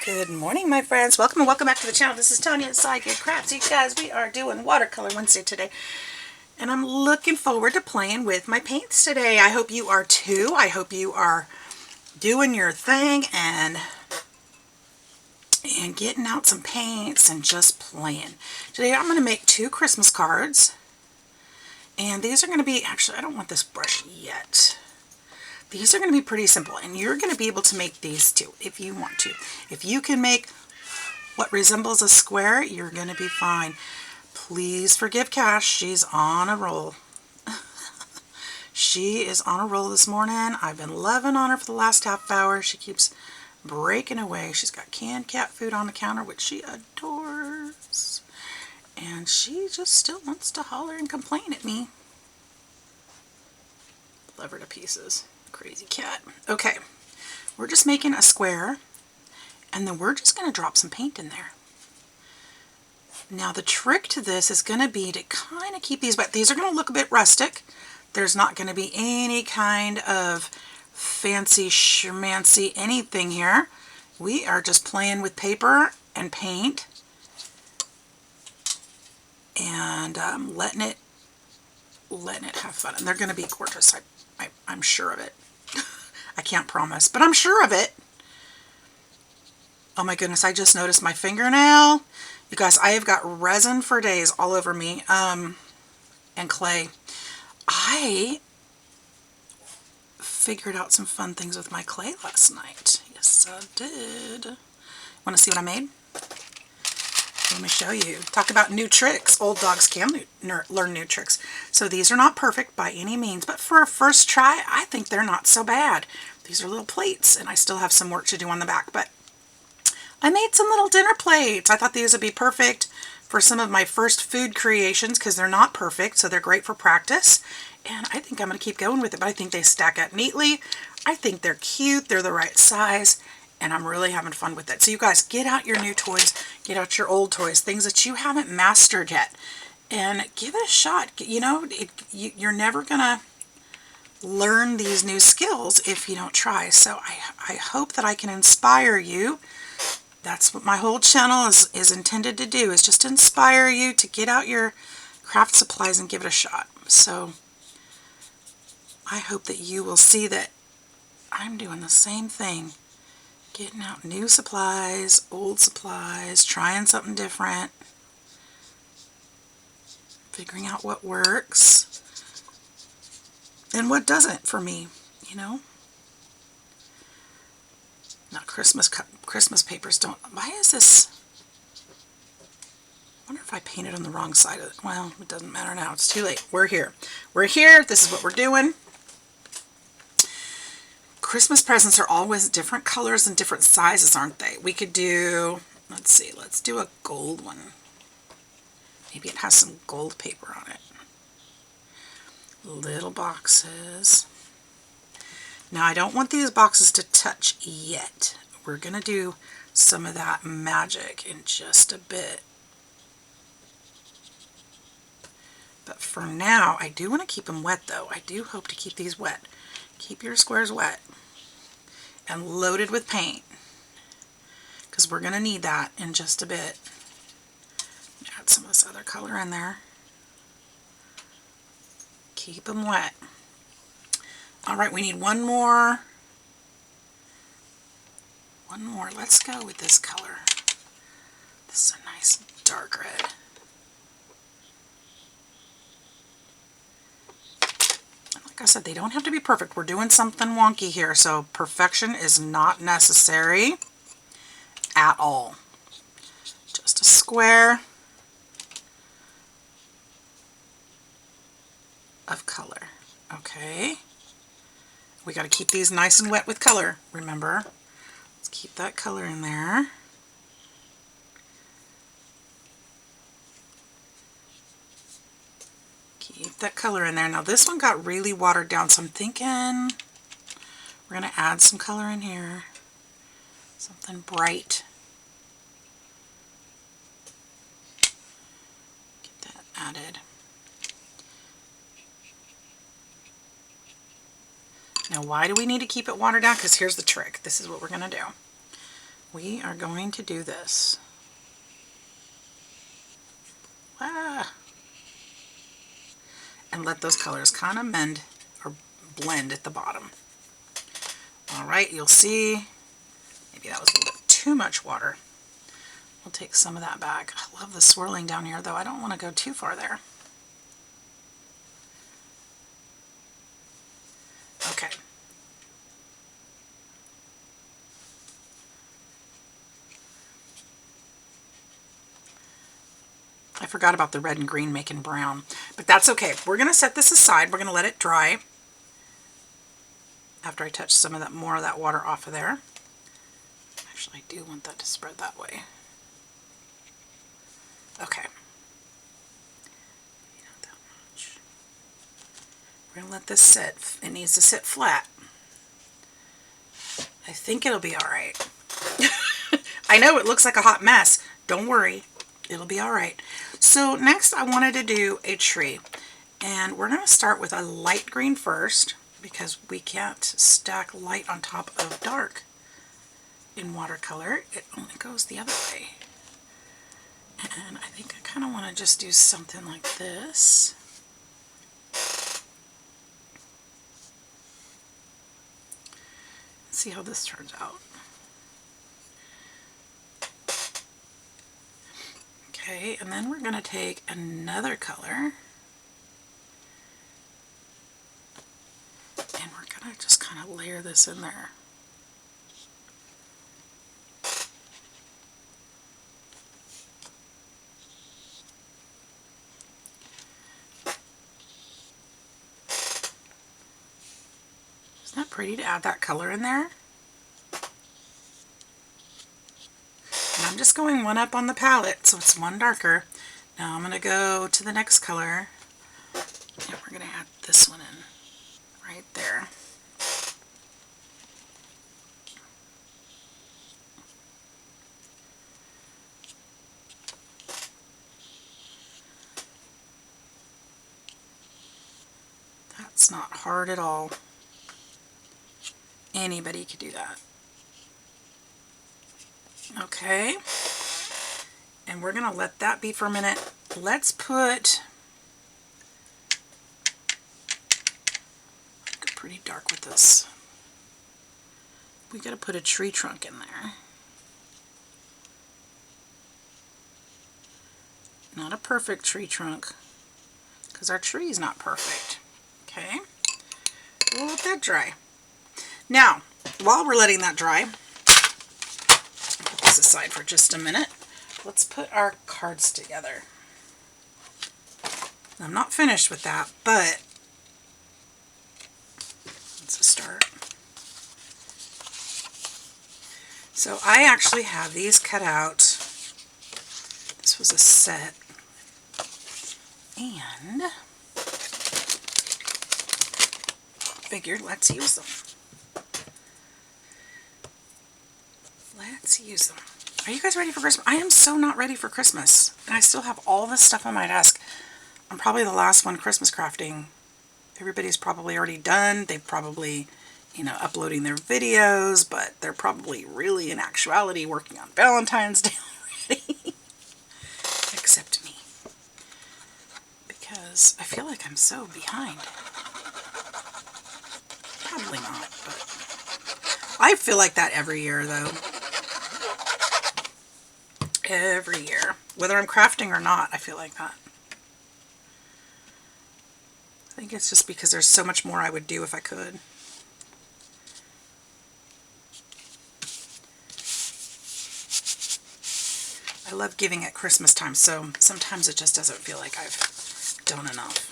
Good morning, my friends. Welcome and welcome back to the channel. This is Tanya at Sidekick Crafts. You guys, we are doing Watercolor Wednesday today. And I'm looking forward to playing with my paints today. I hope you are too. I hope you are doing your thing and getting out some paints and just playing. Today I'm going to make 2 Christmas cards. And these are going to be, actually I don't want this brush yet. These are going to be pretty simple, and you're going to be able to make these too if you want to. If you can make what resembles a square, you're going to be fine. Please forgive Cash. She's on a roll. She is on a roll this morning. I've been loving on her for the last half hour. She keeps breaking away. She's got canned cat food on the counter, which she adores. And she just still wants to holler and complain at me. Love her to pieces. Crazy cat. Okay, we're just making a square, and then we're just going to drop some paint in there. Now the trick to this is going to be to kind of keep these wet. These are going to look a bit rustic. There's not going to be any kind of fancy schmancy anything here. We are just playing with paper and paint and letting it have fun. And they're going to be gorgeous. I'm sure of it. I can't promise, but I'm sure of it. Oh my goodness, I just noticed my fingernail. You guys, I have got resin for days all over me, and clay. I figured out some fun things with my clay last night. Yes, I did. Want to see what I made? Let me show you. Talk about new tricks. Old dogs can learn new tricks. So these are not perfect by any means, but for a first try, I think they're not so bad. These are little plates, and I still have some work to do on the back, but I made some little dinner plates. I thought these would be perfect for some of my first food creations because they're not perfect, so they're great for practice. And I think I'm going to keep going with it, but I think they stack up neatly. I think they're cute. They're the right size. And I'm really having fun with it. So you guys, get out your new toys, get out your old toys, things that you haven't mastered yet, and give it a shot. You know, you're never going to learn these new skills if you don't try. So I hope that I can inspire you. That's what my whole channel is intended to do, is just inspire you to get out your craft supplies and give it a shot. So I hope that you will see that I'm doing the same thing. Getting out new supplies, old supplies, trying something different, figuring out what works and what doesn't for me, you know. Now Christmas papers don't, why is this, I wonder if I painted on the wrong side of it. Well, it doesn't matter now, it's too late. We're here. We're here, this is what we're doing. Christmas presents are always different colors and different sizes, aren't they? We could do, let's see, let's do a gold one. Maybe it has some gold paper on it. Little boxes. Now I don't want these boxes to touch yet. We're going to do some of that magic in just a bit. But for now, I do want to keep them wet though. I do hope to keep these wet. Keep your squares wet and loaded with paint, because we're going to need that in just a bit. Add some of this other color in there. Keep them wet. Alright, we need one more. One more. Let's go with this color. This is a nice dark red. Like I said, they don't have to be perfect. We're doing something wonky here, so perfection is not necessary at all. Just a square of color. Okay. We got to keep these nice and wet with color, remember. Let's keep that color in there. Keep that color in there. Now this one got really watered down, so I'm thinking we're going to add some color in here. Something bright. Get that added. Now why do we need to keep it watered down? Because here's the trick. This is what we're going to do. we are going to do this. Ah. And let those colors kind of mend or blend at the bottom. All right, you'll see, maybe that was a little bit too much water. We'll take some of that back. I love the swirling down here, though. I don't want to go too far there. Okay. I forgot about the red and green making brown, but that's okay. We're going to set this aside. We're going to let it dry after I touch some of that, more of that water off of there. Actually, I do want that to spread that way. Okay. Not that much. We're going to let this sit. It needs to sit flat. I think it'll be all right. I know it looks like a hot mess. Don't worry. It'll be all right. So next I wanted to do a tree. And we're going to start with a light green first, because we can't stack light on top of dark in watercolor. It only goes the other way. And I think I kind of want to just do something like this. See how this turns out. Okay, and then we're going to take another color and we're going to just kind of layer this in there. Isn't that pretty to add that color in there? And I'm just going one up on the palette, so it's one darker. Now I'm going to go to the next color, and we're going to add this one in right there. That's not hard at all. Anybody could do that. Okay, and we're going to let that be for a minute. Let's put, go pretty dark with this. We got to put a tree trunk in there. Not a perfect tree trunk, because our tree is not perfect. Okay, we'll let that dry. Now, while we're letting that dry, put this aside for just a minute. Let's put our cards together. I'm not finished with that, but it's a start. So I actually have these cut out. This was a set. And figured let's use them. Let's use them. Are you guys ready for Christmas? I am so not ready for Christmas. And I still have all this stuff on my desk. I'm probably the last one Christmas crafting. Everybody's probably already done. They've probably, you know, uploading their videos, but they're probably really in actuality working on Valentine's Day already. Except me. Because I feel like I'm so behind. Probably not, but I feel like that every year though. Every year. Whether I'm crafting or not, I feel like that. I think it's just because there's so much more I would do if I could. I love giving at Christmas time, so sometimes it just doesn't feel like I've done enough.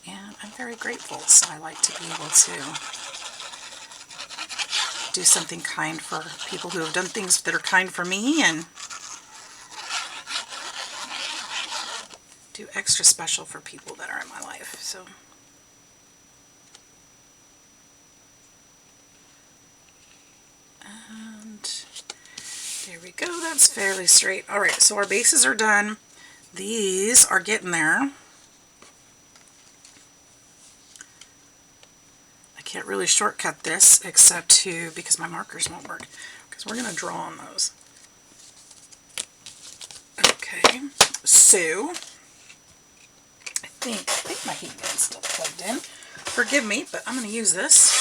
And I'm very grateful, so I like to be able to do something kind for people who have done things that are kind for me, and do extra special for people that are in my life. So and there we go. That's fairly straight. All right, so our bases are done. These are getting there. can't really shortcut this except to, because my markers won't work, because we're going to draw on those. Okay, so I think my heat gun's still plugged in. Forgive me, but I'm going to use this.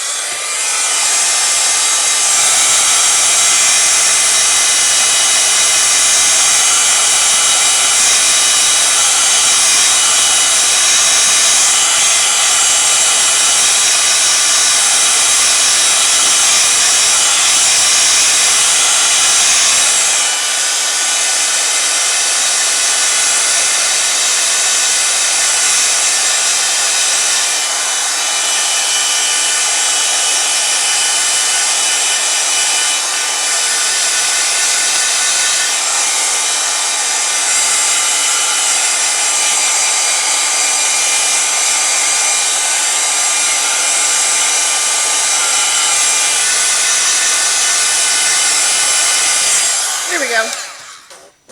There we go.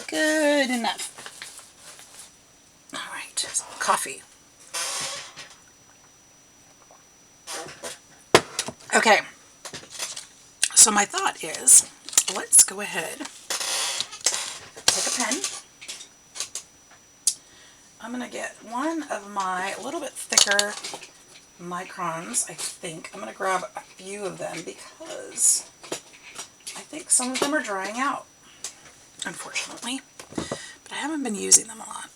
Good enough. All right, coffee. Okay, so my thought is, let's go ahead, take a pen. I'm going to get one of my a little bit thicker microns, I think. I'm going to grab a few of them because I think some of them are drying out, unfortunately, but I haven't been using them a lot.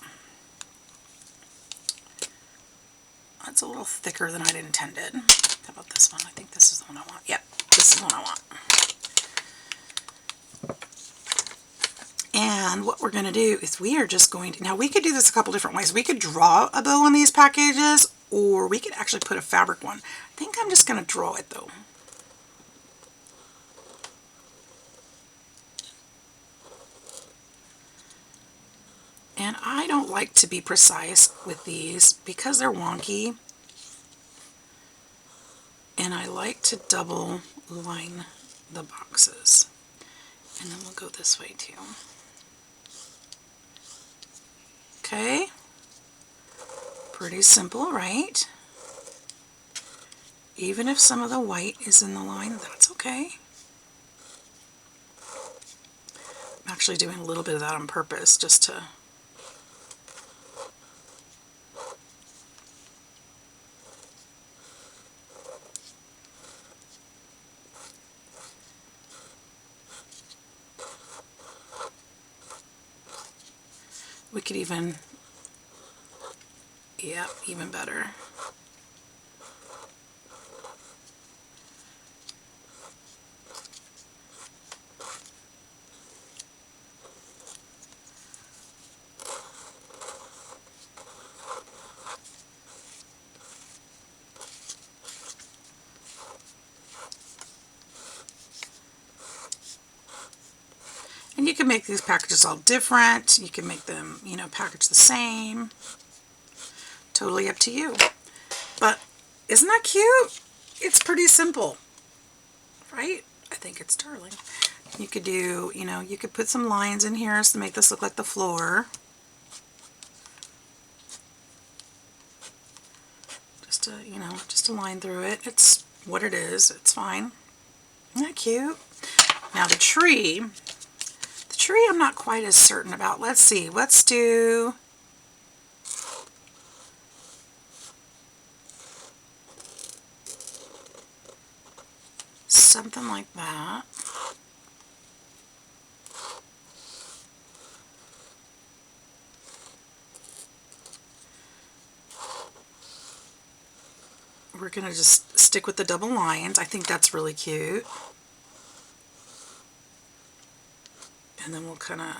That's a little thicker than I'd intended. How about this one? I think this is the one I want. Yep, this is the one I want. And what we're going to do is we are just going to, now we could do this a couple different ways. We could draw a bow on these packages, or we could actually put a fabric one. I think I'm just going to draw it though. And I don't like to be precise with these because they're wonky. And I like to double line the boxes. And then we'll go this way too. Okay. Pretty simple, right? Even if some of the white is in the line, that's okay. I'm actually doing a little bit of that on purpose just to we could even, yeah, even better. And you can make these packages all different. You can make them, you know, package the same. Totally up to you. But isn't that cute? It's pretty simple, right? I think it's darling. You could do, you know, you could put some lines in here to make this look like the floor. Just to, you know, just a line through it. It's what it is. It's fine. Isn't that cute? Now the tree I'm not quite as certain about. Let's see. Let's do something like that. We're going to just stick with the double lines. I think that's really cute. And then we'll kind of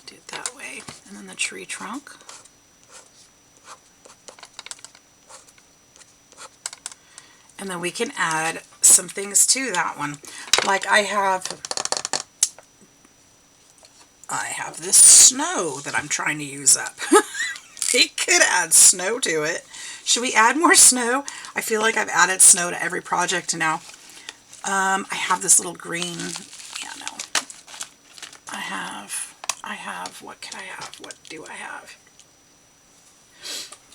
do it that way. And then the tree trunk. And then we can add some things to that one. Like I have this snow that I'm trying to use up. We could add snow to it. Should we add more snow? I feel like I've added snow to every project now. I have this little green, yeah, no. I have I have, what can I have? What do I have?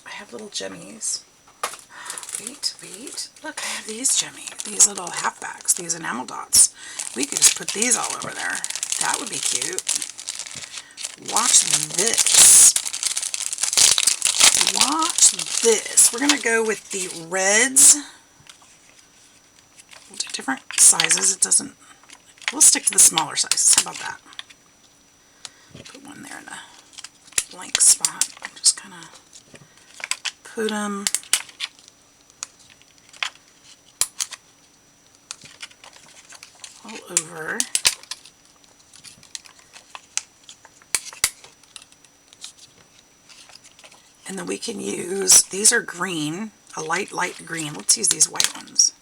I have little jimmies. Wait. Look, I have these jimmy. These little halfbacks, these enamel dots. We could just put these all over there. That would be cute. Watch this. Watch this. We're going to go with the reds. We'll do different sizes. It doesn't... We'll stick to the smaller sizes. How about that? Put one there in a blank spot. Just kind of put them all over. And then we can use, these are green, a light green. Let's use these white ones.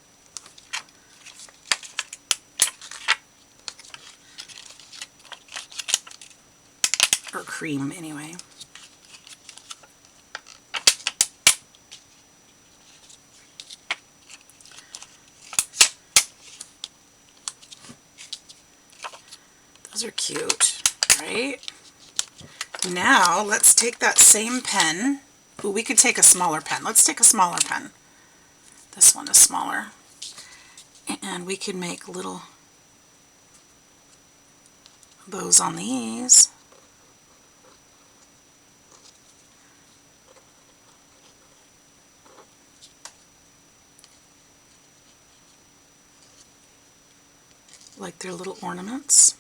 Or cream, anyway. Those are cute, right? Now, let's take that same pen. Ooh, we could take a smaller pen. Let's take a smaller pen. This one is smaller. And we can make little bows on these. Like they're little ornaments.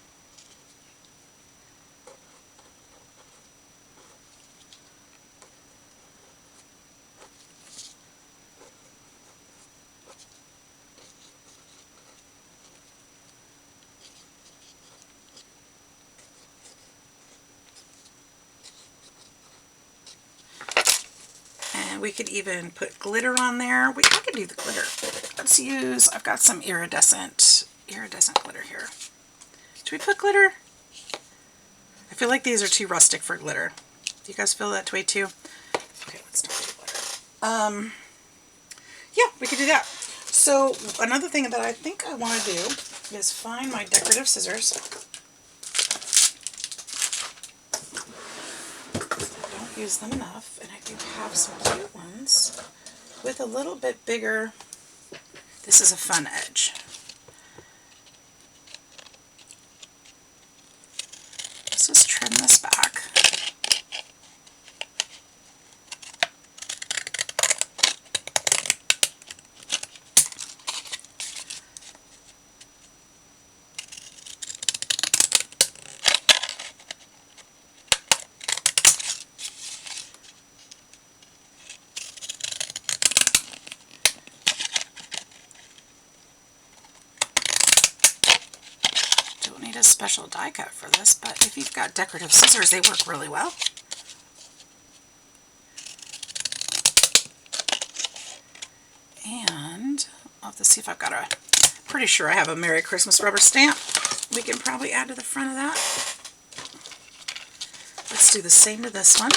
And we could even put glitter on there. I could do the glitter. Let's use, I've got some iridescent glitter here. Should we put glitter? I feel like these are too rustic for glitter. Do you guys feel that way too? Okay, let's not do glitter. Yeah, we could do that. So another thing that I think I want to do is find my decorative scissors. I don't use them enough, and I do have some cute ones with a little bit bigger. This is a fun edge. Let's just trim this back. Don't need a special die cut for this, but if you've got decorative scissors, they work really well. And I'll have to see if I've got pretty sure I have a Merry Christmas rubber stamp. We can probably add to the front of that. Let's do the same to this one.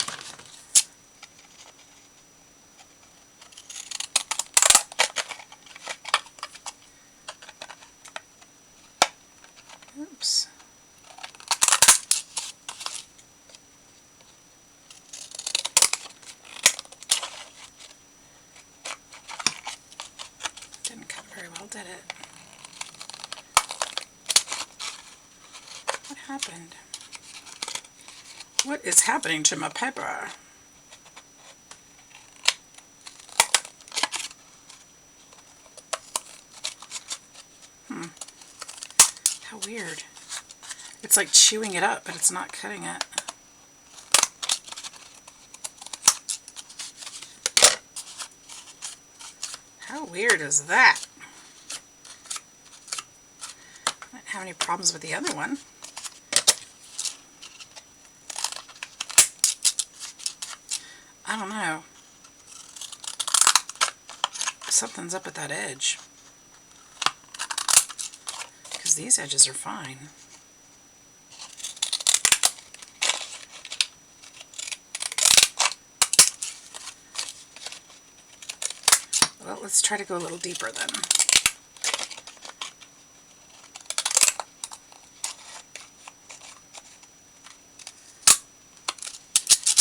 Oops. Didn't cut very well, did it? What happened? What is happening to my paper? How weird. It's like chewing it up, but it's not cutting it. How weird is that? I don't have any problems with the other one. I don't know. Something's up at that edge. Because these edges are fine. Well, let's try to go a little deeper then.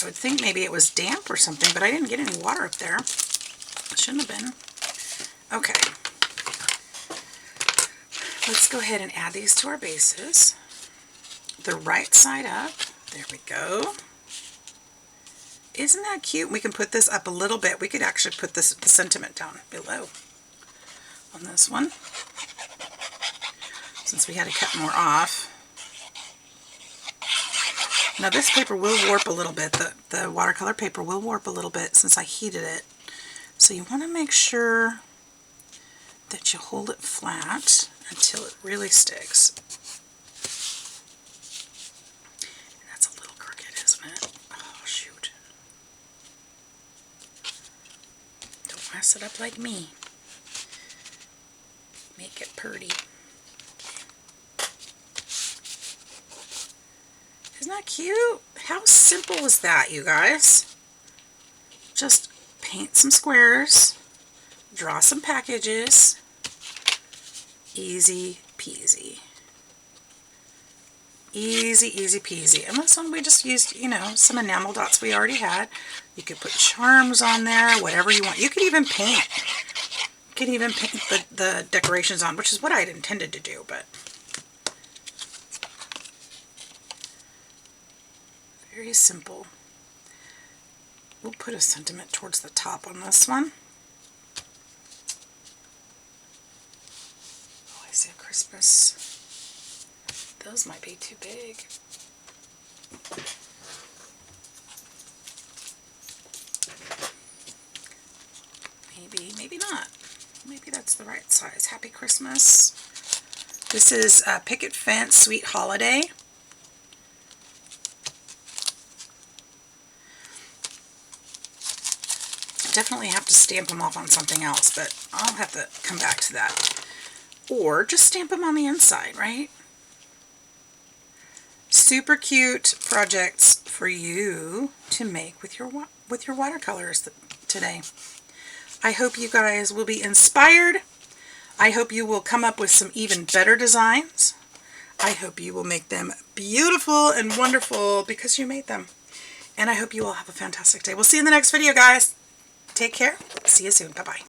I would think maybe it was damp or something, but I didn't get any water up there. It shouldn't have been. Okay. Let's go ahead and add these to our bases. The right side up. There we go. Isn't that cute? We can put this up a little bit. We could actually put the sentiment down below on this one, since we had to cut more off. Now this paper will warp a little bit. The watercolor paper will warp a little bit since I heated it. So you want to make sure that you hold it flat until it really sticks. And that's a little crooked, isn't it? Oh, shoot. Don't mess it up like me. Make it pretty. Isn't that cute? How simple is that, you guys? Just paint some squares, draw some packages. Easy peasy. Easy, easy peasy. And this one we just used, you know, some enamel dots we already had. You could put charms on there, whatever you want. You could even paint. You could even paint the decorations on, which is what I had intended to do, but very simple. We'll put a sentiment towards the top on this one. Oh, I see a Christmas. Those might be too big. Maybe not. Maybe that's the right size. Happy Christmas. This is Picket Fence Sweet Holiday. Definitely have to stamp them off on something else, but I'll have to come back to that. Or just stamp them on the inside, right? Super cute projects for you to make with your watercolors today. I hope you guys will be inspired. I hope you will come up with some even better designs. I hope you will make them beautiful and wonderful because you made them. And I hope you all have a fantastic day. We'll see you in the next video, guys. Take care. See you soon. Bye-bye.